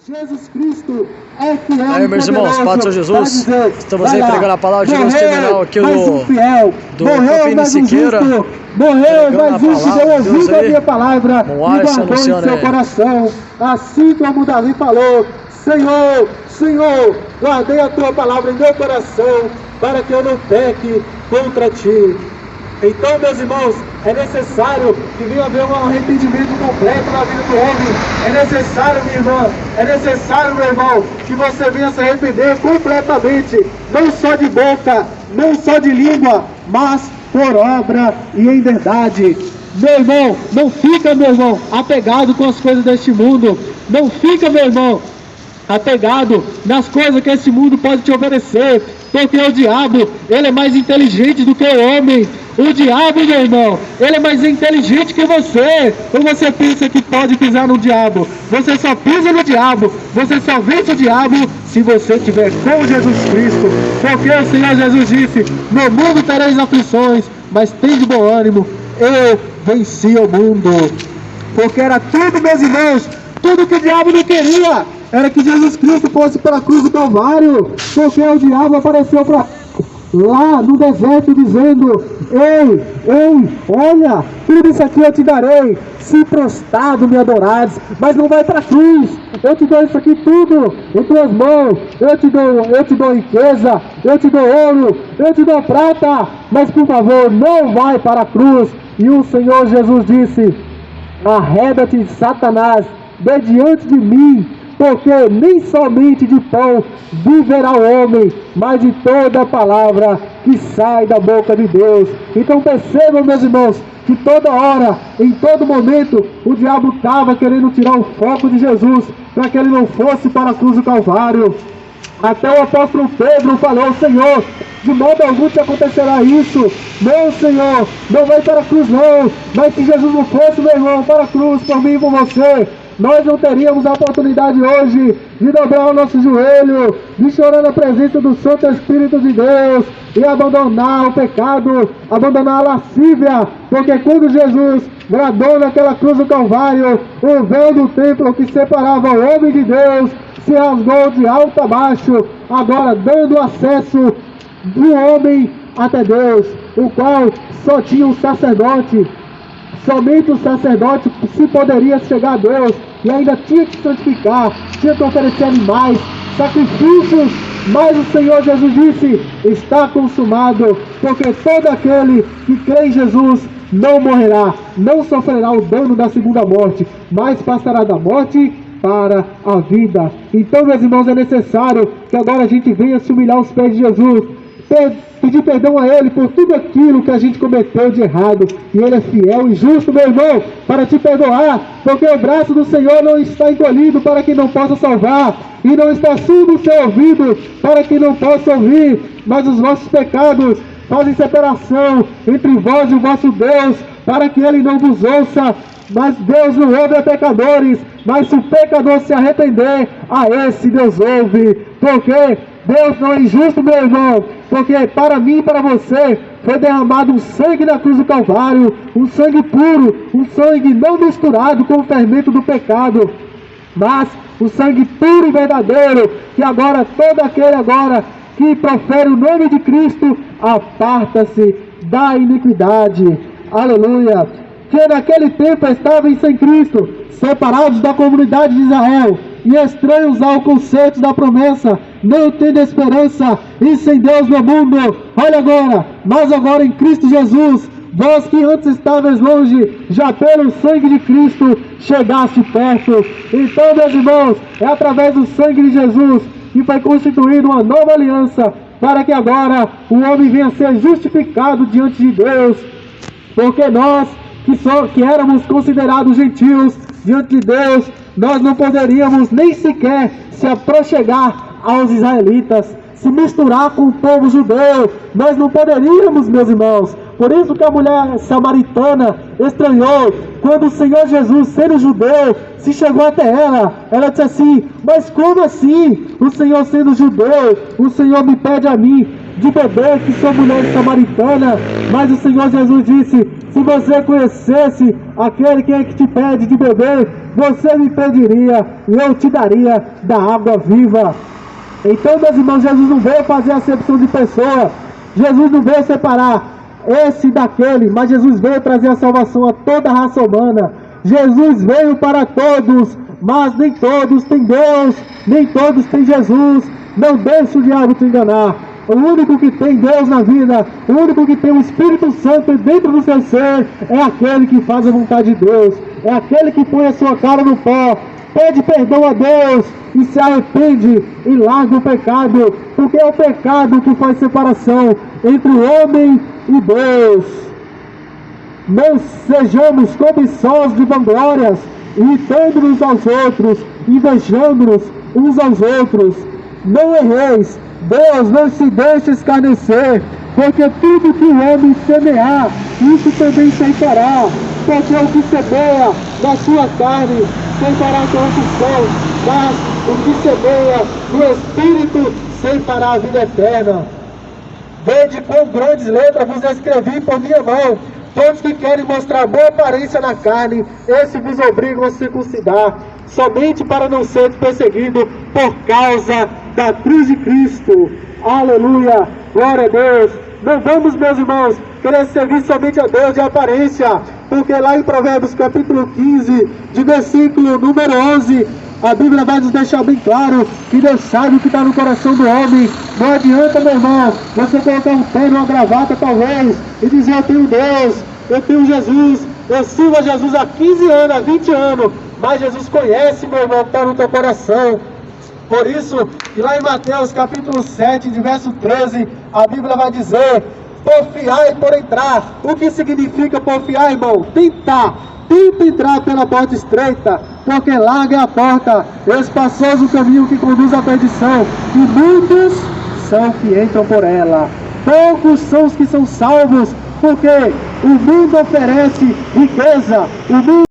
Jesus Cristo é fiel. Aí, meus irmãos, Pai do Senhor Jesus, estamos aí pregando a palavra de Deus terminal aqui do Campina Siqueira. Morreu, mas um que deu ouvido a minha palavra e guardou em seu coração. Assim como o Davi falou: Senhor, Senhor, guardei a tua palavra em meu coração, para que eu não peque contra ti. Então, meus irmãos, é necessário que venha haver um arrependimento completo na vida do homem. É necessário, minha irmã, é necessário, meu irmão, que você venha se arrepender completamente, não só de boca, não só de língua, mas por obra e em verdade. Meu irmão, não fica, meu irmão, apegado com as coisas deste mundo. Não fica, meu irmão, apegado nas coisas que esse mundo pode te oferecer, porque o diabo, ele é mais inteligente do que o homem. O diabo, meu irmão, ele é mais inteligente que você. Ou você pensa que pode pisar no diabo? Você só pisa no diabo, você só vence o diabo se você estiver com Jesus Cristo. Porque o Senhor Jesus disse: no mundo tereis aflições, mas tende bom ânimo, eu venci o mundo. Porque era tudo, meus irmãos, tudo que o diabo não queria era que Jesus Cristo fosse para a cruz do Calvário. Porque o diabo apareceu para lá no deserto dizendo: ei, olha, tudo isso aqui eu te darei, se prostrado me adorares, mas não vai para a cruz. Eu te dou isso aqui tudo em tuas mãos, eu te dou riqueza, eu te dou ouro, eu te dou prata, mas por favor, não vai para a cruz. E o Senhor Jesus disse: arreda-te, Satanás, de diante de mim, porque nem somente de pão viverá o homem, mas de toda a palavra que sai da boca de Deus. Então percebam, meus irmãos, que toda hora, em todo momento, o diabo estava querendo tirar o foco de Jesus, para que ele não fosse para a cruz do Calvário. Até o apóstolo Pedro falou: Senhor, de modo algum te acontecerá isso. Não, Senhor, não vai para a cruz não. Mas se Jesus não fosse, meu irmão, para a cruz por mim e por você, nós não teríamos a oportunidade hoje de dobrar o nosso joelho, de chorar na presença do Santo Espírito de Deus e abandonar o pecado, abandonar a lascívia. Porque quando Jesus bradou naquela cruz do Calvário, o véu do templo que separava o homem de Deus se rasgou de alto a baixo, agora dando acesso do homem até Deus, o qual só tinha um sacerdote. Somente o sacerdote se poderia chegar a Deus, e ainda tinha que santificar, tinha que oferecer animais, sacrifícios. Mas o Senhor Jesus disse: está consumado, porque todo aquele que crê em Jesus não morrerá, não sofrerá o dano da segunda morte, mas passará da morte para a vida. Então, meus irmãos, é necessário que agora a gente venha se humilhar aos pés de Jesus, pedir perdão a Ele por tudo aquilo que a gente cometeu de errado, e Ele é fiel e justo, meu irmão, para te perdoar, porque o braço do Senhor não está encolhido para que não possa salvar, e não está surdo o seu ouvido para que não possa ouvir, mas os vossos pecados fazem separação entre vós e o vosso Deus, para que Ele não vos ouça. Mas Deus não ouve a pecadores, mas se o pecador se arrepender, a esse Deus ouve. Porque Deus não é injusto, meu irmão, porque para mim e para você foi derramado um sangue na cruz do Calvário, um sangue puro, um sangue não misturado com o fermento do pecado, mas o sangue puro e verdadeiro, que agora todo aquele agora que profere o nome de Cristo, aparta-se da iniquidade. Aleluia! Que naquele tempo estavam sem Cristo, separados da comunidade de Israel, e estranhos ao conceito da promessa, não tendo esperança e sem Deus no mundo. Olha agora, mas agora em Cristo Jesus, vós que antes estavais longe, já pelo sangue de Cristo chegaste perto. Então, meus irmãos, é através do sangue de Jesus que foi constituída uma nova aliança, para que agora o homem venha a ser justificado diante de Deus. Porque nós que éramos considerados gentios diante de Deus, nós não poderíamos nem sequer se aproximar aos israelitas, se misturar com o povo judeu. Nós não poderíamos, meus irmãos. Por isso que a mulher samaritana estranhou quando o Senhor Jesus, sendo judeu, se chegou até ela. Ela disse assim: mas como assim? O Senhor sendo judeu, o Senhor me pede a mim de beber, que sou mulher samaritana? Mas o Senhor Jesus disse: se você conhecesse aquele que é que te pede de beber, você me pediria e eu te daria da água viva. Então, meus irmãos, Jesus não veio fazer acepção de pessoa, Jesus não veio separar esse daquele, mas Jesus veio trazer a salvação a toda a raça humana. Jesus veio para todos, mas nem todos têm Deus, nem todos têm Jesus. Não deixe o diabo te enganar. O único que tem Deus na vida, o único que tem o Espírito Santo dentro do seu ser, é aquele que faz a vontade de Deus, é aquele que põe a sua cara no pó, pede perdão a Deus e se arrepende e larga o pecado, porque é o pecado que faz separação entre o homem e Deus. Não sejamos cobiçosos de vanglórias, imitando-nos aos outros, invejando-nos uns aos outros. Não erreis, Deus não se deixa escarnecer, porque tudo que o homem semear, isso também ceifará. Porque o que semeia na sua carne, ceifará corrupção, mas o que semeia no Espírito, ceifará a vida eterna. Vede quão grandes letras vos escrevi por minha mão. Todos que querem mostrar boa aparência na carne, esses vos obrigam a circuncidar, somente para não ser perseguido por causa da cruz de Cristo. Aleluia, glória a Deus. Não vamos, meus irmãos, querer servir somente a Deus de aparência, porque lá em Provérbios capítulo 15, de versículo número 11, a Bíblia vai nos deixar bem claro que Deus sabe o que está no coração do homem. Não adianta, meu irmão, você colocar um terno, uma gravata talvez, e dizer: eu tenho Deus, eu tenho Jesus, eu sirvo a Jesus há 15 anos, há 20 anos, mas Jesus conhece, meu irmão, o que está no teu coração. Por isso, e lá em Mateus capítulo 7, de verso 13, a Bíblia vai dizer: porfiai por entrar. O que significa porfiar, irmão? Tentar. Tenta entrar pela porta estreita, porque larga é a porta, espaçoso o caminho que conduz à perdição, e muitos são que entram por ela. Poucos são os que são salvos, porque o mundo oferece riqueza, o mundo